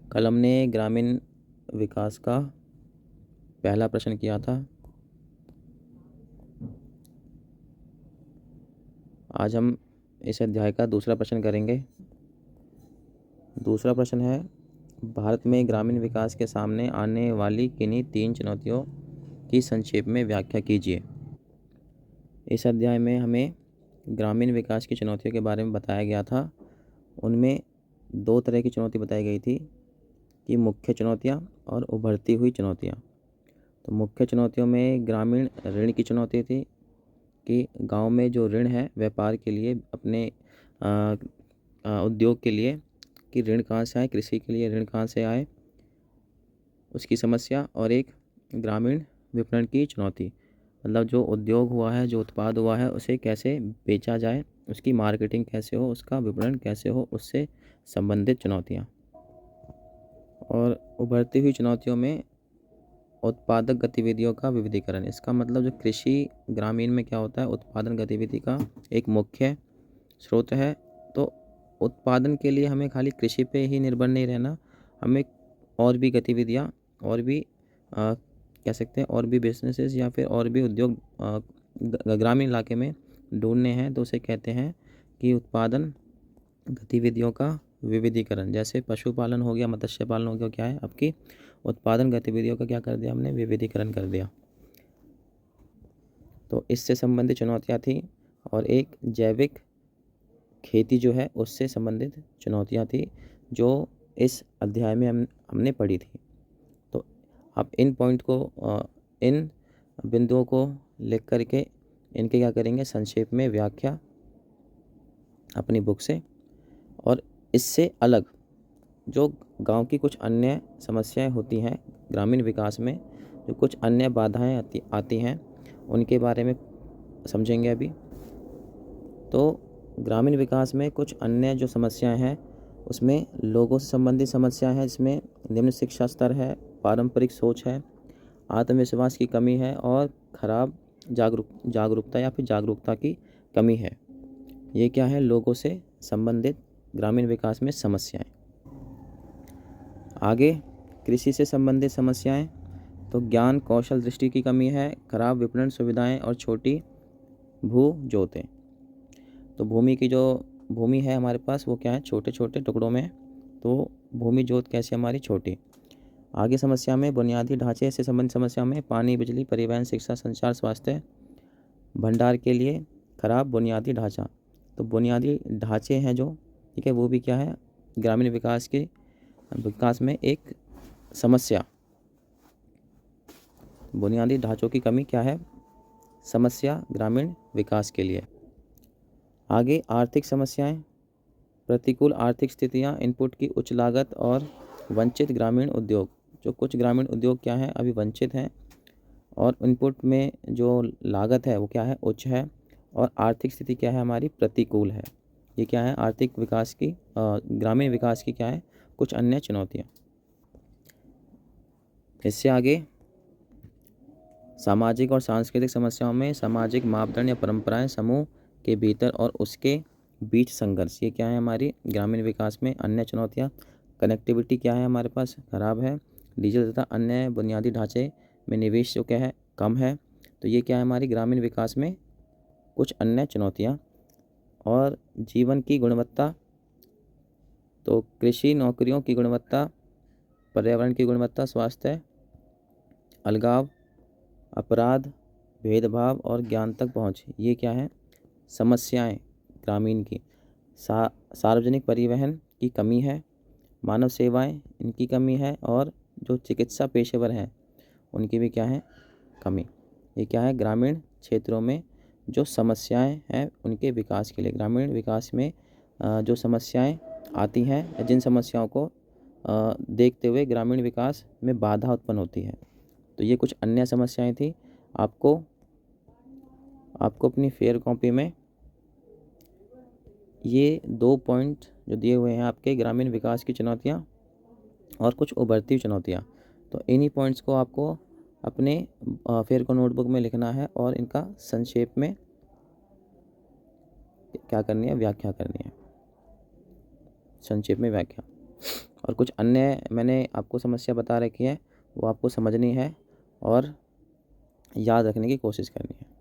कलम ने ग्रामीण विकास का पहला प्रश्न किया था। आज हम इस अध्याय का दूसरा प्रश्न करेंगे। दूसरा प्रश्न है, भारत में ग्रामीण विकास के सामने आने वाली किन्हीं 3 चुनौतियों की संक्षेप में व्याख्या कीजिए। इस अध्याय में हमें ग्रामीण विकास की चुनौतियों के बारे में बताया गया था। उनमें 2 तरह की चुनौती बताई गई थी कि मुख्य चुनौतियाँ और उभरती हुई चुनौतियाँ। तो मुख्य चुनौतियों में ग्रामीण ऋण की चुनौती थी कि गांव में जो ऋण है व्यापार के लिए, अपने उद्योग के लिए, कि ऋण कहाँ से आए, कृषि के लिए ऋण कहाँ से आए, उसकी समस्या। और एक ग्रामीण विपणन की चुनौती, मतलब जो उद्योग हुआ है, जो उत्पाद हुआ है, उसे कैसे बेचा जाए, उसकी मार्केटिंग कैसे हो, उसका विपणन कैसे हो, उससे संबंधित चुनौतियाँ। और उभरती हुई चुनौतियों में उत्पादक गतिविधियों का विविधीकरण। इसका मतलब जो कृषि ग्रामीण में क्या होता है, उत्पादन गतिविधि का एक मुख्य स्रोत है। तो उत्पादन के लिए हमें खाली कृषि पे ही निर्भर नहीं रहना, हमें और भी गतिविधियाँ, और भी कह सकते हैं और भी बिजनेसेस या फिर और भी उद्योग ग्रामीण इलाके में ढूंढने हैं। तो उसे कहते हैं कि उत्पादन गतिविधियों का विविधीकरण। जैसे पशुपालन हो गया, मत्स्य पालन हो गया, क्या है आपकी उत्पादन गतिविधियों का क्या कर दिया हमने, विविधीकरण कर दिया। तो इससे संबंधित चुनौतियाँ थी। और एक जैविक खेती जो है उससे संबंधित चुनौतियाँ थी, जो इस अध्याय में हमने पढ़ी थी। तो आप इन पॉइंट को, इन बिंदुओं को लिख करके इनके क्या करेंगे, संक्षेप में व्याख्या अपनी बुक से। और इससे अलग जो गांव की कुछ अन्य समस्याएं होती हैं ग्रामीण विकास में, जो कुछ अन्य बाधाएं आती हैं, उनके बारे में समझेंगे अभी। तो ग्रामीण विकास में कुछ अन्य जो समस्याएं हैं, उसमें लोगों से संबंधित समस्याएं हैं, जिसमें निम्न शिक्षा स्तर है, पारंपरिक सोच है, आत्मविश्वास की कमी है और खराब जागरूकता या फिर जागरूकता की कमी है। ये क्या है, लोगों से संबंधित ग्रामीण विकास में समस्याएं। आगे कृषि से संबंधित समस्याएं, तो ज्ञान कौशल दृष्टि की कमी है, खराब विपणन सुविधाएं और छोटी भू जोतें। तो भूमि है हमारे पास, वो क्या है, छोटे छोटे टुकड़ों में। तो भूमि जोत कैसे हमारी छोटी। आगे समस्या में बुनियादी ढांचे से संबंधित समस्या में पानी, बिजली, परिवहन, शिक्षा, संचार, स्वास्थ्य, भंडार के लिए खराब बुनियादी ढांचा। तो बुनियादी ढांचे हैं जो, ठीक है, वो भी क्या है, ग्रामीण विकास में एक समस्या। बुनियादी ढांचों की कमी क्या है, समस्या ग्रामीण विकास के लिए। आगे आर्थिक समस्याएं, प्रतिकूल आर्थिक स्थितियां, इनपुट की उच्च लागत और वंचित ग्रामीण उद्योग। जो कुछ ग्रामीण उद्योग क्या है, अभी वंचित हैं, और इनपुट में जो लागत है वो क्या है, उच्च है, और आर्थिक स्थिति क्या है हमारी, प्रतिकूल है। ये क्या है, आर्थिक विकास की, ग्रामीण विकास की क्या है, कुछ अन्य चुनौतियाँ। इससे आगे सामाजिक और सांस्कृतिक समस्याओं में सामाजिक मापदंड या परंपराएं, समूह के भीतर और उसके बीच संघर्ष। ये क्या है हमारी ग्रामीण विकास में अन्य चुनौतियाँ। कनेक्टिविटी क्या है हमारे पास, खराब है। डिजिटल तथा अन्य बुनियादी ढांचे में निवेश जो क्या है, कम है। तो ये क्या है हमारी ग्रामीण विकास में कुछ अन्य चुनौतियाँ। और जीवन की गुणवत्ता, तो कृषि, नौकरियों की गुणवत्ता, पर्यावरण की गुणवत्ता, स्वास्थ्य, अलगाव, अपराध, भेदभाव और ज्ञान तक पहुँच। ये क्या है, समस्याएं ग्रामीण की। सार्वजनिक परिवहन की कमी है, मानव सेवाएं इनकी कमी है, और जो चिकित्सा पेशेवर हैं उनकी भी क्या है, कमी। ये क्या है, ग्रामीण क्षेत्रों में जो समस्याएं हैं उनके विकास के लिए, ग्रामीण विकास में जो समस्याएं आती हैं, जिन समस्याओं को देखते हुए ग्रामीण विकास में बाधा उत्पन्न होती है। तो ये कुछ अन्य समस्याएं थी। आपको अपनी फेयर कॉपी में ये 2 पॉइंट जो दिए हुए हैं आपके, ग्रामीण विकास की चुनौतियाँ और कुछ उभरती चुनौतियाँ, तो इन्हीं पॉइंट्स को आपको अपने फेयर को नोटबुक में लिखना है और इनका संक्षेप में क्या करनी है, व्याख्या करनी है। संक्षेप में व्याख्या। और कुछ अन्य मैंने आपको समस्या बता रखी है, वो आपको समझनी है और याद रखने की कोशिश करनी है।